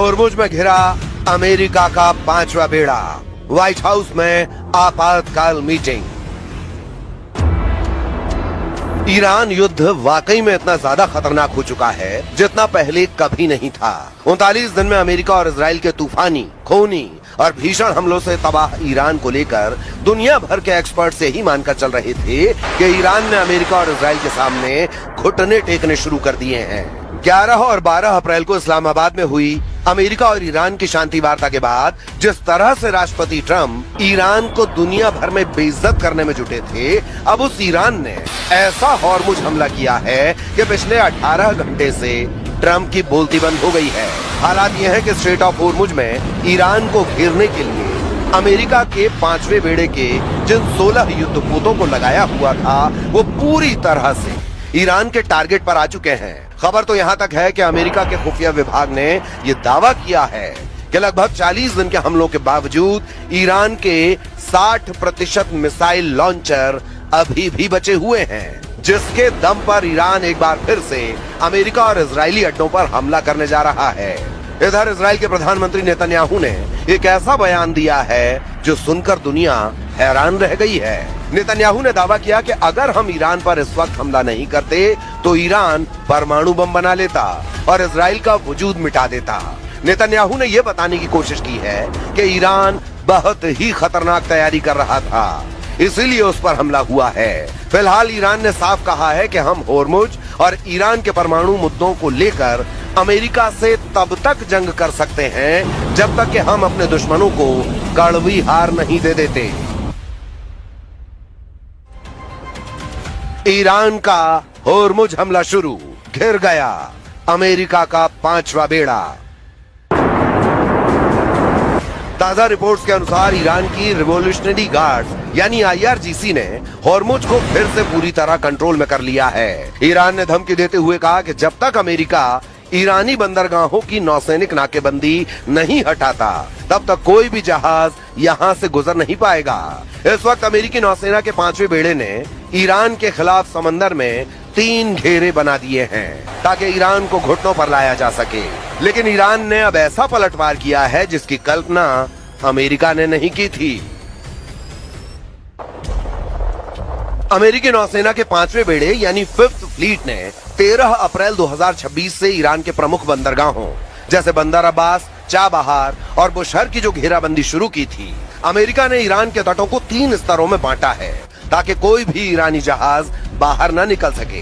होर्मुज में घिरा अमेरिका का 5वां बेड़ा, व्हाइट हाउस में आपातकाल मीटिंग। ईरान युद्ध वाकई में इतना ज्यादा खतरनाक हो चुका है जितना पहले कभी नहीं था। 39 दिन में अमेरिका और इजराइल के तूफानी, खूनी और भीषण हमलों से तबाह ईरान को लेकर दुनिया भर के एक्सपर्ट से ही मानकर चल रहे थे कि ईरान ने अमेरिका और इजराइल के सामने घुटने टेकने शुरू कर दिए हैं। 11 और 12 अप्रैल को इस्लामाबाद में हुई अमेरिका और ईरान की शांति वार्ता के बाद जिस तरह से राष्ट्रपति ट्रंप ईरान को दुनिया भर में बेइज्जत करने में जुटे थे, अब उस ईरान ने ऐसा होर्मुज हमला किया है कि पिछले 18 घंटे से ट्रंप की बोलती बंद हो गई है। हालात यह है कि स्ट्रेट ऑफ होर्मुज में ईरान को घेरने के लिए अमेरिका के 5वें बेड़े के जिन 16 युद्धपोतों को लगाया हुआ था वो पूरी तरह से ईरान के टारगेट पर आ चुके हैं। खबर तो यहाँ तक है कि अमेरिका के खुफिया विभाग ने ये दावा किया है कि लगभग 40 दिन के हमलों के बावजूद ईरान के 60% मिसाइल लॉन्चर अभी भी बचे हुए हैं, जिसके दम पर ईरान एक बार फिर से अमेरिका और इजरायली अड्डों पर हमला करने जा रहा है। इधर इजराइल के प्रधानमंत्री नेतन्याहू ने एक ऐसा बयान दिया है जो सुनकर दुनिया हैरान रह गई है। नेतन्याहू ने दावा किया कि अगर हम ईरान पर इस वक्त हमला नहीं करते तो ईरान परमाणु बम बना लेता और इजराइल का वजूद मिटा देता। नेतन्याहू ने यह बताने की कोशिश की है कि ईरान बहुत ही खतरनाक तैयारी कर रहा था, इसीलिए उस पर हमला हुआ है। फिलहाल ईरान ने साफ कहा है कि हम होर्मुज और ईरान के परमाणु मुद्दों को लेकर अमेरिका से तब तक जंग कर सकते हैं जब तक कि हम अपने दुश्मनों को कड़वी हार नहीं दे देते। ईरान का होर्मुज हमला शुरू, घिर गया अमेरिका का 5वां बेड़ा। ताजा रिपोर्ट्स के अनुसार ईरान की रिवोल्यूशनरी गार्ड यानी IRGC ने होर्मुज को फिर से पूरी तरह कंट्रोल में कर लिया है। ईरान ने धमकी देते हुए कहा कि जब तक अमेरिका ईरानी बंदरगाहों की नौसैनिक नाकेबंदी नहीं हटाता तब तक कोई भी जहाज यहाँ से गुजर नहीं पाएगा। इस वक्त अमेरिकी नौसेना के 5वें बेड़े ने ईरान के खिलाफ समंदर में 3 घेरे बना दिए हैं ताकि ईरान को घुटनों पर लाया जा सके। लेकिन ईरान ने अब ऐसा पलटवार किया है जिसकी कल्पना अमेरिका ने नहीं की थी। अमेरिकी नौसेना के 5वें बेड़े यानी 5th फ्लीट ने 13 अप्रैल 2026 से ईरान के प्रमुख बंदरगाहों जैसे बंदर अब्बास, चाबहार और बुशहर की जो घेराबंदी शुरू की थी, अमेरिका ने ईरान के तटों को 3 स्तरों में बांटा है ताकि कोई भी ईरानी जहाज बाहर न निकल सके।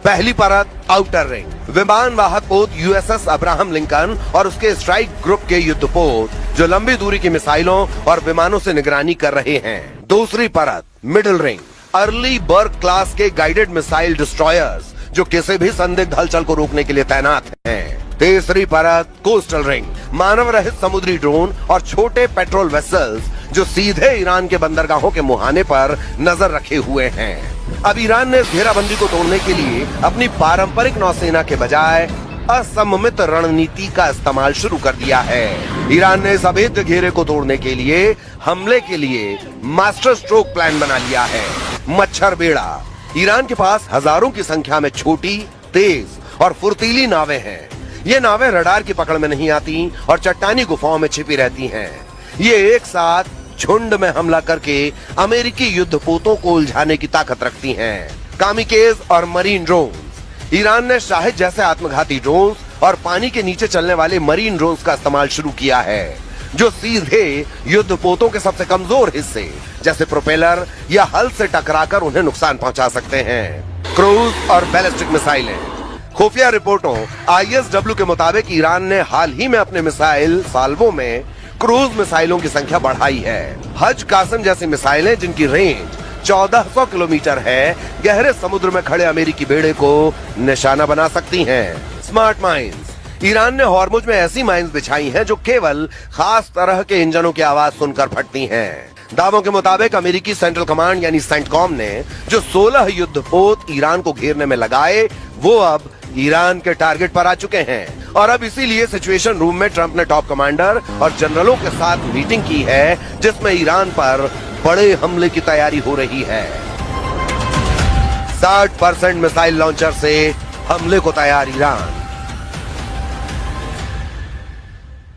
पहली परत आउटर रिंग, विमान वाहक पोत USS अब्राहम लिंकन और उसके स्ट्राइक ग्रुप के युद्धपोत जो लंबी दूरी की मिसाइलों और विमानों से निगरानी कर रहे हैं। दूसरी परत मिडिल रिंग, अर्ली बर्ग क्लास के गाइडेड मिसाइल डिस्ट्रॉयर्स जो किसी भी संदिग्ध हलचल को रोकने के लिए तैनात हैं। तीसरी परत कोस्टल रिंग, मानव रहित समुद्री ड्रोन और छोटे पेट्रोल वेसल्स जो सीधे ईरान के बंदरगाहों के मुहाने पर नजर रखे हुए हैं। अब ईरान ने इस घेराबंदी को तोड़ने के लिए अपनी पारंपरिक नौसेना के बजाय असममित रणनीति का इस्तेमाल शुरू कर दिया है। ईरान ने इस अभेद्य घेरे को तोड़ने के लिए हमले के लिए मास्टर स्ट्रोक प्लान बना लिया है, मच्छर बेड़ा। ईरान के पास हजारों की संख्या में छोटी, तेज और फुर्तीली नावें हैं। ये नावें रडार की पकड़ में नहीं आती और चट्टानी गुफाओं में छिपी रहती हैं। ये एक साथ झुंड में हमला करके अमेरिकी युद्धपोतों को उलझाने की ताकत रखती हैं। कामिकेज और मरीन ड्रोन्स, ईरान ने शाहिद जैसे आत्मघाती ड्रोन्स और पानी के नीचे चलने वाले मरीन ड्रोन्स का इस्तेमाल शुरू किया है जो सीधे युद्धपोतों के सबसे कमजोर हिस्से जैसे प्रोपेलर या हल से टकराकर उन्हें नुकसान पहुंचा सकते हैं। क्रूज और बैलिस्टिक मिसाइलें, खुफिया रिपोर्टों ISW के मुताबिक ईरान ने हाल ही में अपने मिसाइल साल्वों में क्रूज मिसाइलों की संख्या बढ़ाई है। हज कासिम जैसी मिसाइलें जिनकी रेंज 1400 किलोमीटर है, गहरे समुद्र में खड़े अमेरिकी बेड़े को निशाना बना सकती हैं। स्मार्ट माइंस, ईरान ने होर्मुज में ऐसी माइंस बिछाई हैं जो केवल खास तरह के इंजनों की आवाज सुनकर फटती हैं। दावों के मुताबिक अमेरिकी सेंट्रल कमांड यानी सेंटकॉम ने जो 16 युद्धपोत ईरान को घेरने में लगाए वो अब ईरान के टारगेट पर आ चुके हैं और अब इसीलिए सिचुएशन रूम में ट्रंप ने टॉप कमांडर और जनरलों के साथ मीटिंग की है जिसमें ईरान पर बड़े हमले की तैयारी हो रही है। 60% मिसाइल लॉन्चर से हमले को तैयार ईरान।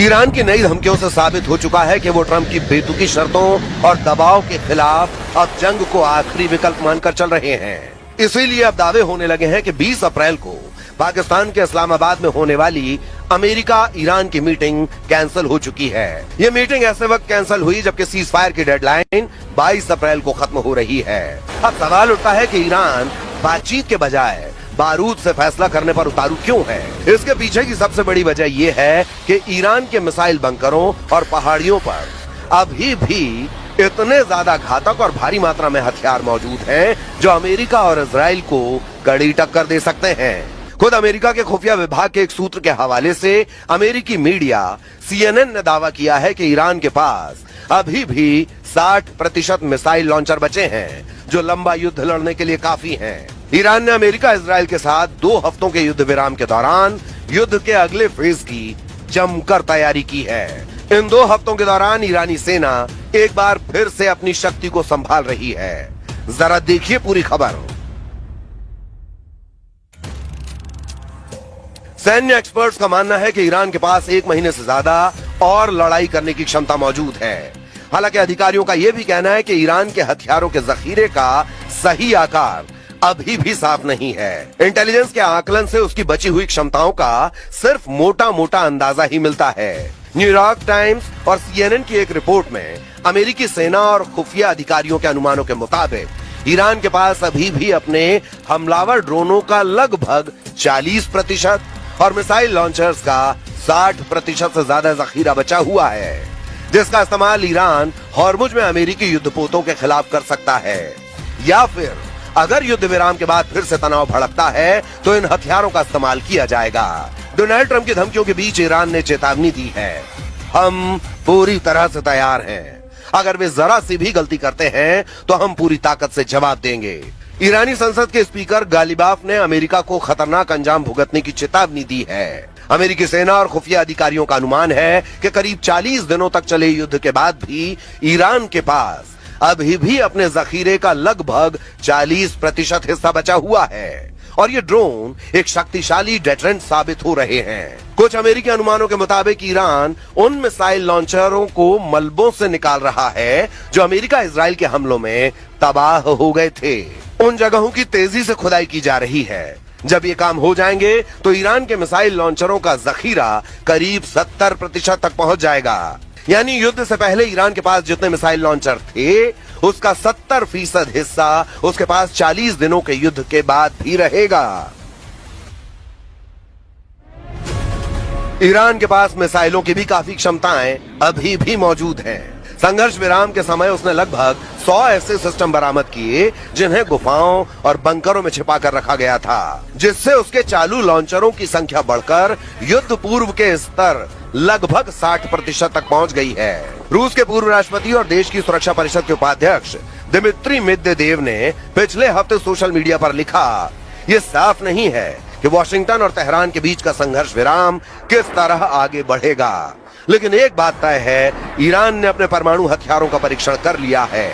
ईरान की नई धमकियों से साबित हो चुका है कि वो ट्रंप की बेतुकी शर्तों और दबाव के खिलाफ अब जंग को आखिरी विकल्प मानकर चल रहे हैं। इसीलिए अब दावे होने लगे हैं कि 20 अप्रैल को पाकिस्तान के इस्लामाबाद में होने वाली अमेरिका ईरान की मीटिंग कैंसिल हो चुकी है। ये मीटिंग ऐसे वक्त कैंसिल हुई जबकि सीज फायर की डेडलाइन 22 अप्रैल को खत्म हो रही है। अब सवाल उठता है कि ईरान बातचीत के बजाय बारूद से फैसला करने पर उतारू क्यों है। इसके पीछे की सबसे बड़ी वजह यह है कि ईरान के मिसाइल बंकरों और पहाड़ियों पर अभी भी इतने ज्यादा घातक और भारी मात्रा में हथियार मौजूद हैं जो अमेरिका और इजराइल को कड़ी टक्कर दे सकते हैं। खुद अमेरिका के खुफिया विभाग के एक सूत्र के हवाले से अमेरिकी मीडिया CNN ने दावा किया है कि ईरान के पास अभी भी 60% मिसाइल लॉन्चर बचे हैं जो लंबा युद्ध लड़ने के लिए काफी हैं। ईरान ने अमेरिका इजराइल के साथ 2 हफ्तों के युद्ध विराम के दौरान युद्ध के अगले फेज की जमकर तैयारी की है। इन 2 हफ्तों के दौरान ईरानी सेना एक बार फिर से अपनी शक्ति को संभाल रही है। जरा देखिए पूरी खबर। सैन्य एक्सपर्ट्स का मानना है कि ईरान के पास 1 महीने से ज्यादा और लड़ाई करने की क्षमता मौजूद है। हालांकि अधिकारियों का यह भी कहना है कि ईरान के हथियारों के जखीरे का सही आकार अभी भी साफ नहीं है। इंटेलिजेंस के आकलन से उसकी बची हुई क्षमताओं का सिर्फ मोटा मोटा अंदाजा ही मिलता है। न्यूयॉर्क टाइम्स और CNN की एक रिपोर्ट में अमेरिकी सेना और खुफिया अधिकारियों के अनुमानों के मुताबिक ईरान के पास अभी भी अपने हमलावर ड्रोनों का लगभग 40% और मिसाइल लॉन्चर्स का 60% से ज्यादा जखीरा बचा हुआ है, जिसका इस्तेमाल ईरान हॉर्मुज में अमेरिकी युद्धपोतों के खिलाफ कर सकता है। या फिर अगर युद्ध विराम के बाद फिर से तनाव भड़कता है तो इन हथियारों का इस्तेमाल किया जाएगा। डोनाल्ड ट्रंप की धमकियों के बीच ईरान ने चेतावनी दी है, हम पूरी तरह से तैयार हैं। अगर वे जरा सी भी गलती करते हैं तो हम पूरी ताकत से जवाब देंगे। ईरानी संसद के स्पीकर गालिबाफ ने अमेरिका को खतरनाक अंजाम भुगतने की चेतावनी दी है। अमेरिकी सेना और खुफिया अधिकारियों का अनुमान है कि करीब 40 दिनों तक चले युद्ध के बाद भी ईरान के पास अभी भी अपने जखीरे का लगभग 40% हिस्सा बचा हुआ है और ये ड्रोन एक शक्तिशाली डेटरेंट साबित हो रहे हैं। कुछ अमेरिकी अनुमानों के मुताबिक ईरान उन मिसाइल लॉन्चरों को मलबों से निकाल रहा है जो अमेरिका इजराइल के हमलों में तबाह हो गए थे। उन जगहों की तेजी से खुदाई की जा रही है। जब ये काम हो जाएंगे तो ईरान के मिसाइल लॉन्चरों का जखीरा करीब 70% तक पहुंच जाएगा। यानी युद्ध से पहले ईरान के पास जितने मिसाइल लॉन्चर थे उसका 70% हिस्सा उसके पास 40 दिनों के युद्ध के बाद भी रहेगा। ईरान के पास मिसाइलों की भी काफी क्षमताएं अभी भी मौजूद हैं। संघर्ष विराम के समय उसने लगभग 100 ऐसे सिस्टम बरामद किए जिन्हें गुफाओं और बंकरों में छिपा कर रखा गया था, जिससे उसके चालू लॉन्चरों की संख्या बढ़कर युद्ध पूर्व के स्तर लगभग 60% तक पहुंच गई है। रूस के पूर्व राष्ट्रपति और देश की सुरक्षा परिषद के उपाध्यक्ष दिमित्री मेदवेदेव ने पिछले हफ्ते सोशल मीडिया पर लिखा, ये साफ नहीं है कि वॉशिंगटन और तेहरान के बीच का संघर्ष विराम किस तरह आगे बढ़ेगा, लेकिन एक बात तय है, ईरान ने अपने परमाणु हथियारों का परीक्षण कर लिया है।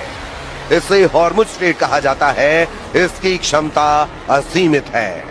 इसे हॉर्मुज स्टेट कहा जाता है। इसकी क्षमता असीमित है।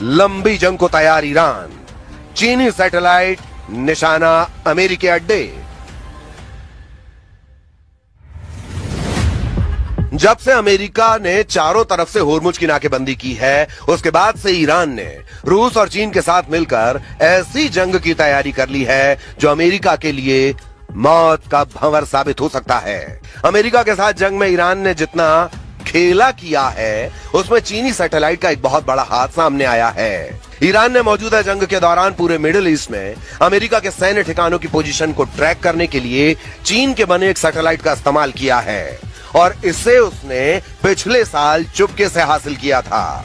लंबी जंग को तैयार ईरान, चीनी सैटेलाइट निशाना अमेरिकी अड्डे। जब से अमेरिका ने चारों तरफ से हॉर्मुज की नाकेबंदी की है, उसके बाद से ईरान ने रूस और चीन के साथ मिलकर ऐसी जंग की तैयारी कर ली है जो अमेरिका के लिए मौत का भंवर साबित हो सकता है। अमेरिका के साथ जंग में ईरान ने जितना खेला किया है उसमें चीनी सैटेलाइट का एक बहुत बड़ा हाथ सामने आया है। ईरान ने मौजूदा जंग के दौरान पूरे मिडिल ईस्ट में अमेरिका के सैन्य ठिकानों की पोजीशन को ट्रैक करने के लिए चीन के बने एक सैटेलाइट का इस्तेमाल किया है और इसे उसने पिछले साल चुपके से हासिल किया था।